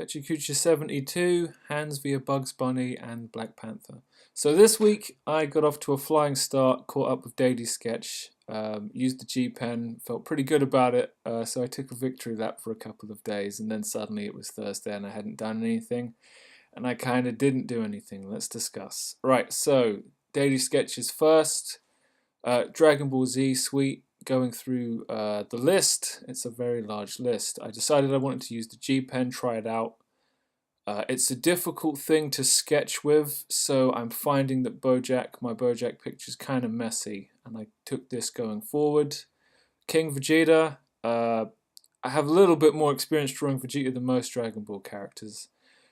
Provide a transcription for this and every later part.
Pecha Kucha 72, Hands via Bugs Bunny, and Black Panther. So this week I got off to a flying start, caught up with Daily Sketch, used the G Pen, felt pretty good about it, so I took a victory lap for a couple of days, and then suddenly it was Thursday and I hadn't done anything, and I kind of didn't do anything. Let's discuss. Right, so Daily Sketches first. Dragon Ball Z Suite, going through the list. It's a very large list. I decided I wanted to use the G Pen, try it out. It's a difficult thing to sketch with, so I'm finding that my Bojack picture is kind of messy, and I took this going forward. King Vegeta, I have a little bit more experience drawing Vegeta than most Dragon Ball characters,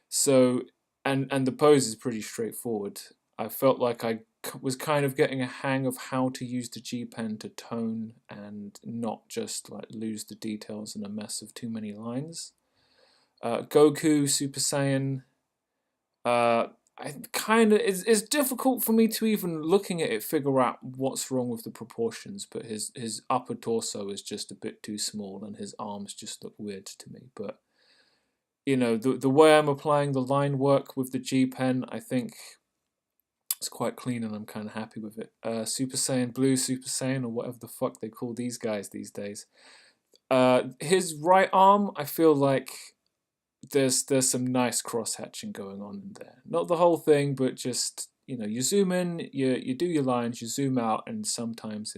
so and the pose is pretty straightforward. I felt like I was kind of getting a hang of how to use the G Pen to tone and not just like lose the details in a mess of too many lines. Goku Super Saiyan. I kind of it's difficult for me to even looking at it figure out what's wrong with the proportions, but his upper torso is just a bit too small and his arms just look weird to me. But you know, the way I'm applying the line work with the G Pen, I think it's quite clean and I'm kind of happy with it. Super Saiyan Blue, Super Saiyan, or whatever the fuck they call these guys these days. His right arm, I feel like there's some nice cross hatching going on in there. Not the whole thing, but just, you know, you zoom in, you do your lines, you zoom out, and sometimes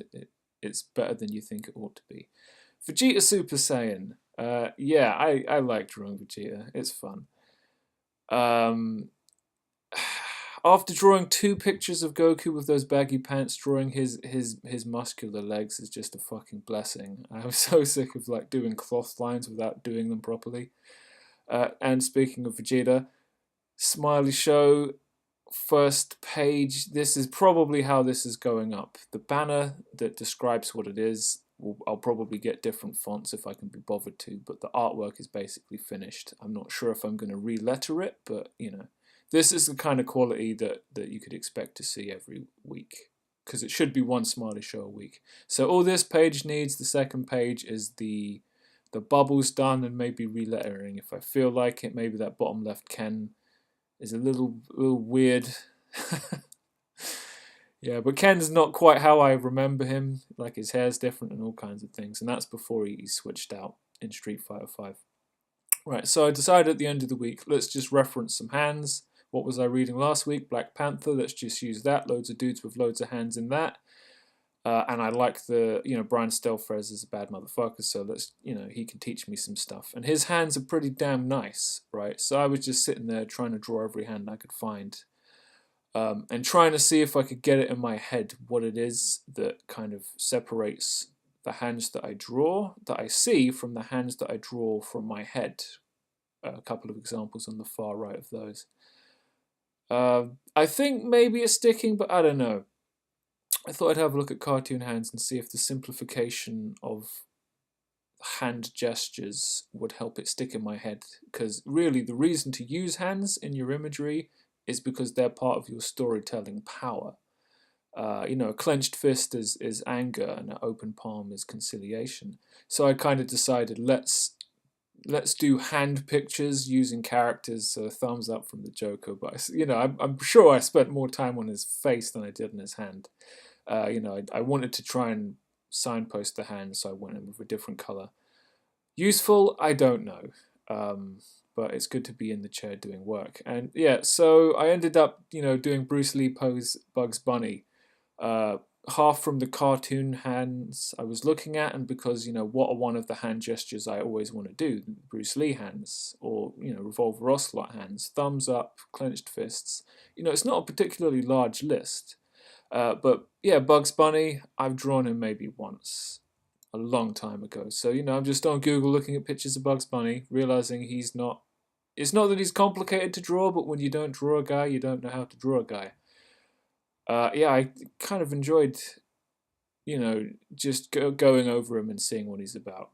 it's better than you think it ought to be. Vegeta Super Saiyan. Yeah, I like drawing Vegeta. It's fun. After drawing two pictures of Goku with those baggy pants, drawing his muscular legs is just a fucking blessing. I'm so sick of like doing cloth lines without doing them properly. And speaking of Vegeta, Smiley Show, first page. This is probably how this is going up. The banner that describes what it is, I'll probably get different fonts if I can be bothered to, but the artwork is basically finished. I'm not sure if I'm going to re-letter it, but you know. This is the kind of quality that you could expect to see every week, because it should be one Smiley Show a week. So all this page needs, the second page, is the bubbles done and maybe relettering if I feel like it. Maybe that bottom left Ken is a little weird. Yeah, but Ken's not quite how I remember him. Like his hair's different and all kinds of things, and that's before he switched out in Street Fighter V. Right, so I decided at the end of the week, let's just reference some hands. What was I reading last week? Black Panther. Let's just use that. Loads of dudes with loads of hands in that. And I like Brian Stelfrez is a bad motherfucker, so he can teach me some stuff. And his hands are pretty damn nice, right? So I was just sitting there trying to draw every hand I could find, and trying to see if I could get it in my head what it is that kind of separates the hands that I see from the hands that I draw from my head. A couple of examples on the far right of those. I think maybe it's sticking, but I don't know. I thought I'd have a look at cartoon hands and see if the simplification of hand gestures would help it stick in my head. Because really, the reason to use hands in your imagery is because they're part of your storytelling power. A clenched fist is anger, and an open palm is conciliation. So I kind of decided, let's do hand pictures using characters. So thumbs up from the Joker. But I'm sure I spent more time on his face than I did on his hand. I wanted to try and signpost the hand, so I went in with a different color. Useful? I don't know. But it's good to be in the chair doing work. And yeah, so I ended up, doing Bruce Lee pose Bugs Bunny. Half from the cartoon hands I was looking at, and because, what are one of the hand gestures I always want to do? Bruce Lee hands, or, Revolver Ocelot hands, thumbs up, clenched fists. It's not a particularly large list. But yeah, Bugs Bunny, I've drawn him maybe once, a long time ago. So, I'm just on Google looking at pictures of Bugs Bunny, realizing it's not that he's complicated to draw, but when you don't draw a guy, you don't know how to draw a guy. Yeah, I kind of enjoyed, just going over him and seeing what he's about.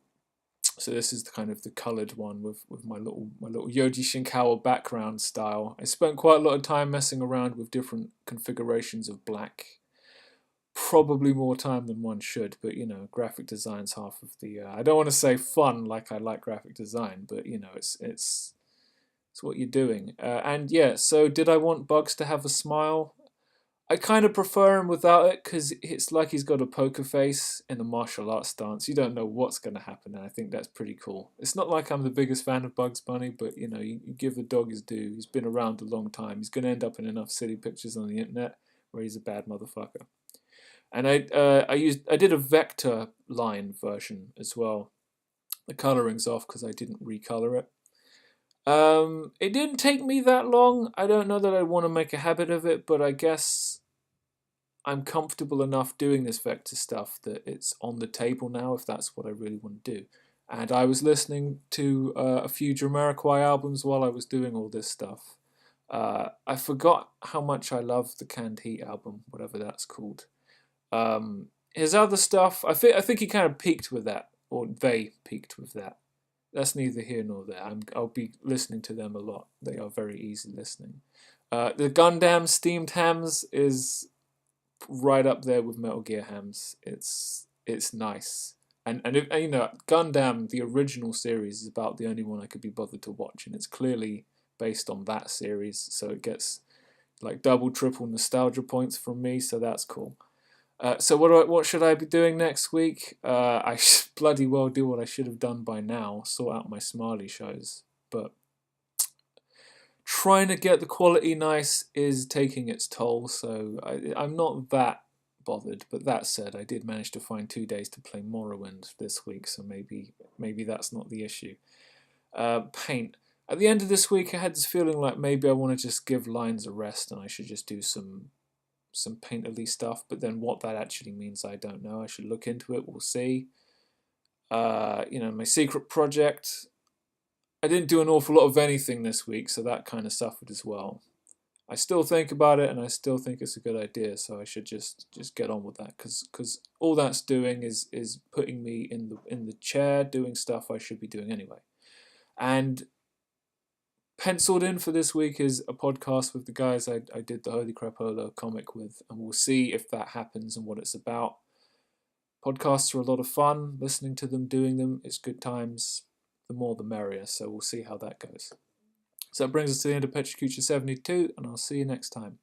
So this is the coloured one with my little Yoji Shinkawa background style. I spent quite a lot of time messing around with different configurations of black. Probably more time than one should, but graphic design's half of the. I don't want to say fun, like I like graphic design, but it's It's what you're doing. And yeah, so did I want Bugs to have a smile? I kind of prefer him without it because it's like he's got a poker face in a martial arts stance. You don't know what's going to happen, and I think that's pretty cool. It's not like I'm the biggest fan of Bugs Bunny, but you give the dog his due. He's been around a long time. He's going to end up in enough silly pictures on the internet where he's a bad motherfucker. And I did a vector line version as well. The coloring's off because I didn't recolor it. It didn't take me that long. I don't know that I want to make a habit of it, but I guess I'm comfortable enough doing this vector stuff that it's on the table now if that's what I really want to do. And I was listening to a few Jamiroquai albums while I was doing all this stuff. I forgot how much I love the Canned Heat album, whatever that's called. His other stuff, I think he kind of peaked with that, or they peaked with that. That's neither here nor there. I'll be listening to them a lot. They are very easy listening. The Gundam Steamed Hams is right up there with Metal Gear Hams. It's nice. And Gundam, the original series, is about the only one I could be bothered to watch, and it's clearly based on that series, so it gets like double, triple nostalgia points from me, so that's cool. So what should I be doing next week? I should bloody well do what I should have done by now, sort out my Smiley shows. But trying to get the quality nice is taking its toll, so I'm not that bothered. But that said, I did manage to find 2 days to play Morrowind this week, so maybe that's not the issue. Paint. At the end of this week, I had this feeling like maybe I want to just give lines a rest and I should just do some painterly stuff, but then what that actually means, I don't know. I should look into it. We'll see. My secret project. I didn't do an awful lot of anything this week, so that kind of suffered as well. I still think about it, and I still think it's a good idea. So I should just get on with that, because all that's doing is putting me in the chair doing stuff I should be doing anyway. And penciled in for this week is a podcast with the guys I did the Holy Crapola comic with, and we'll see if that happens and what it's about. Podcasts are a lot of fun. Listening to them, doing them, it's good times. The more the merrier, so we'll see how that goes. So that brings us to the end of Pecha Kucha 72, and I'll see you next time.